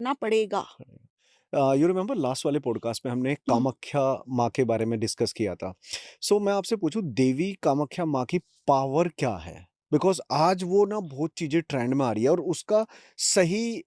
ना पड़ेगा। You remember last वाले पॉडकास्ट में हमने हुँ, कामाख्या माँ के बारे में डिस्कस किया था। सो मैं आपसे पूछूं देवी कामाख्या माँ की पावर क्या है? बिकॉज आज वो ना बहुत चीजें ट्रेंड में आ रही है और उसका सही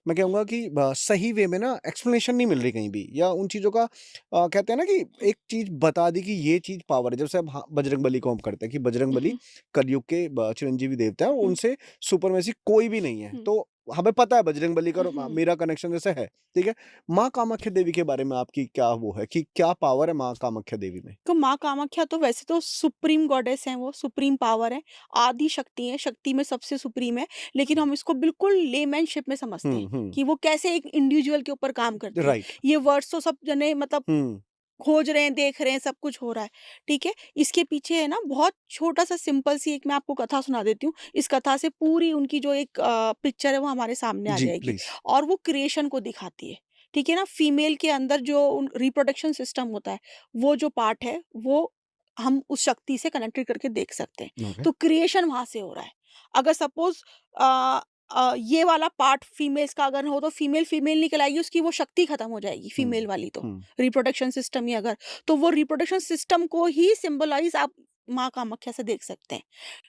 मैं कहूँगा कि सही वे में ना एक्सप्लेनेशन नहीं मिल रही कहीं भी, या उन चीजों का कहते हैं ना कि एक चीज बता दी कि ये चीज पावर है। जैसे अब बजरंग बली को हम करते हैं कि बजरंग बली हुँ, कलयुग के चिरंजीवी देवता है और हुँ, उनसे सुपर में कोई भी नहीं है। हुँ, तो हमें पता है बजरंग बली का और हुँ। मेरा कनेक्शन जैसे है, ठीक है? माँ कामाख्या देवी के बारे में आपकी क्या वो है कि क्या पावर है माँ कामाख्या देवी में? तो माँ कामाख्या तो वैसे तो सुप्रीम गॉडेस हैं वो, सुप्रीम पावर है, आदि शक्ति है, शक्ति में सबसे सुप्रीम है, लेकिन हम इसको बिल्कुल लेमैनशिप में समझते हैं, हुँ। कि वो कैसे एक इंडिविजुअल के ऊपर काम करती है। राइट। ये वर्ड्स तो सब जने मतलब हुँ, खोज रहे हैं, देख रहे हैं, सब कुछ हो रहा है, ठीक है? इसके पीछे है ना बहुत छोटा-सा सिंपल सी एक मैं आपको कथा सुना देती हूँ। इस कथा से पूरी उनकी जो एक पिक्चर है वो हमारे सामने आ जी जाएगी प्लीज़। और वो क्रिएशन को दिखाती है, ठीक है ना? फीमेल के अंदर जो उन रिप्रोडक्शन सिस्टम होता है, वो जो पार्ट है वो हम उस शक्ति से कनेक्टेड करके देख सकते हैं। ओके। तो क्रिएशन वहाँ से हो रहा है। अगर सपोज़ अ ये वाला पार्ट फीमेल्स का अगर हो तो फीमेल फीमेल निकल आएगी, उसकी वो शक्ति खत्म हो जाएगी, हुँ, फीमेल वाली तो। हुँ, रिप्रोडक्शन सिस्टम ही अगर, तो वो रिप्रोडक्शन सिस्टम को ही सिंबलाइज़ आप माँ कामाख्या से देख सकते हैं।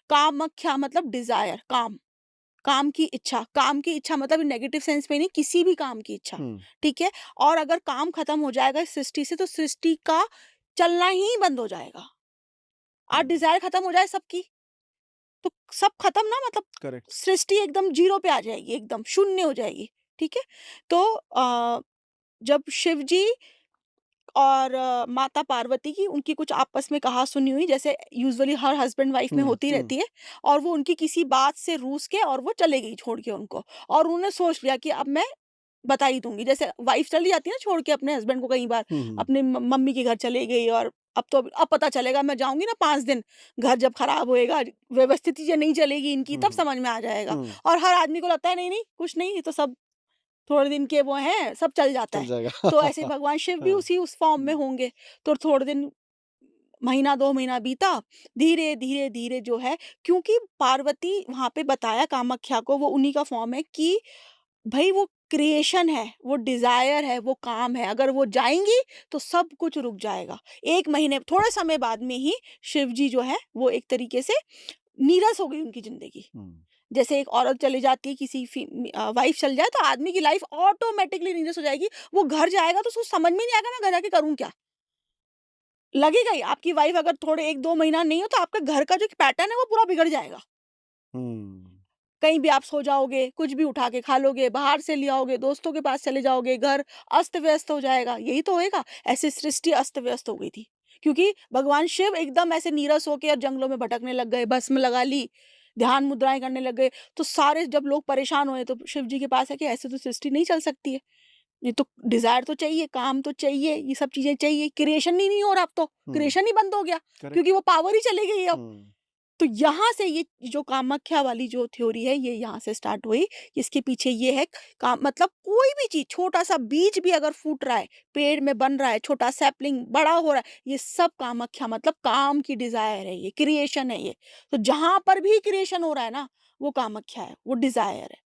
कामाख्या मतलब डिज़ायर, काम, काम की इच्छा मतलब नेगेटिव सेंस में नहीं, किसी भी काम की इच्छा, हुँ, ठीक है? और अगर काम खत्म हो जाएगा इस सृष्टि से, तो सृष्टि का चलना ही बंद हो जाएगा। हुँ। डिज़ायर खत्म हो जाए सबकी, तो सब खत्म ना, मतलब करेक्ट। सृष्टि एकदम ज़ीरो पे आ जाएगी, एकदम शून्य हो जाएगी, ठीक है? तो जब शिव जी और माता पार्वती की उनकी कुछ आपस में कहा-सुनी हुई, जैसे यूजुअली हर हस्बैंड वाइफ में हुँ, होती हुँ, रहती है, और वो उनकी किसी बात से रूठ के और वो चले गई छोड़ के उनको, और उन्होंने सोच लिया कि अब मैं बता ही दूँगी। जैसे वाइफ चली जाती है ना छोड़ के अपने हस्बैंड को, कई बार हुँ, हुँ, अपने म मम्मी के घर चली गई, और अब पता चलेगा, मैं जाऊँगी ना 5 दिन, घर जब खराब होएगा, व्यवस्थित चीज़ें नहीं चलेगी इनकी, हुँ, तब हुँ, समझ में आ जाएगा। हुँ। और हर आदमी को लगता है नहीं, नहीं कुछ नहीं, ये तो सब थोड़े दिन के वो हैं, सब चल जाता चल है। जाएगा। तो ऐसे भगवान शिव भी हाँ। उसी उस फॉर्म में हुँ, होंगे। तो थोड़े दिन, महीना 2 महीना बीता, धीरे, धीरे, धीरे जो है, क्योंकि पार्वती वहाँ पे बताया कामाख्या को, वो उन्हीं का फॉर्म है कि भई वो क्रिएशन है, वो डिज़ायर है, वो काम है, अगर वो जाएँगी तो सब कुछ रुक जाएगा। 1 महीने थोड़े समय बाद में ही शिव जी जो है वो एक तरीके से नीरस हो गई उनकी ज़िंदगी। हुँ, जैसे एक औरत चली जाती है, किसी वाइफ चल जाए, तो आदमी की लाइफ ऑटोमैटिकली नीरस हो जाएगी। वो घर जाएगा तो उसको समझ में नहीं आएगा मैं घर जाके करूँ क्या? लगेगा ही, आपकी वाइफ अगर थोड़े 1-2 महीना नहीं हो तो आपके घर का जो पैटर्न है वो पूरा बिगड़ जाएगा। हुँ, कहीं भी आप सो जाओगे, कुछ भी उठा के खा लोगे, बाहर से ले आओगे, दोस्तों के पास चले जाओगे, घर अस्त-व्यस्त हो जाएगा, यही तो होएगा। ऐसे सृष्टि अस्त-व्यस्त हो गई थी। क्योंकि भगवान शिव एकदम ऐसे नीरस होके और जंगलों में भटकने लग गए, भस्म लगा ली, ध्यान मुद्राएँ करने लग गए। तो सारे जब लोग परेशान हुए तो शिव जी के पास है कि ऐसे तो सृष्टि नहीं चल सकती है। ये तो डिज़ायर तो चाहिए, काम तो चाहिए, ये सब चीज़ें चाहिए, क्रिएशन ही नहीं हो रहा अब तो, हुँ, क्रिएशन ही बंद हो गया, क्योंकि करेक्ट। वो पावर ही चली गई अब। हुँ, तो यहाँ से ये जो कामाख्या वाली जो थ्योरी है, ये यहाँ से स्टार्ट हुई। इसके पीछे ये है, काम मतलब कोई भी चीज़, छोटा-सा बीज भी अगर फूट रहा है, पेड़ में बन रहा है, छोटा सैपलिंग बड़ा हो रहा है, ये सब कामाख्या मतलब काम की डिज़ायर है ये, क्रिएशन है ये। तो जहाँ पर भी क्रिएशन हो रहा है ना, वो कामाख्या है, वो डिज़ायर है।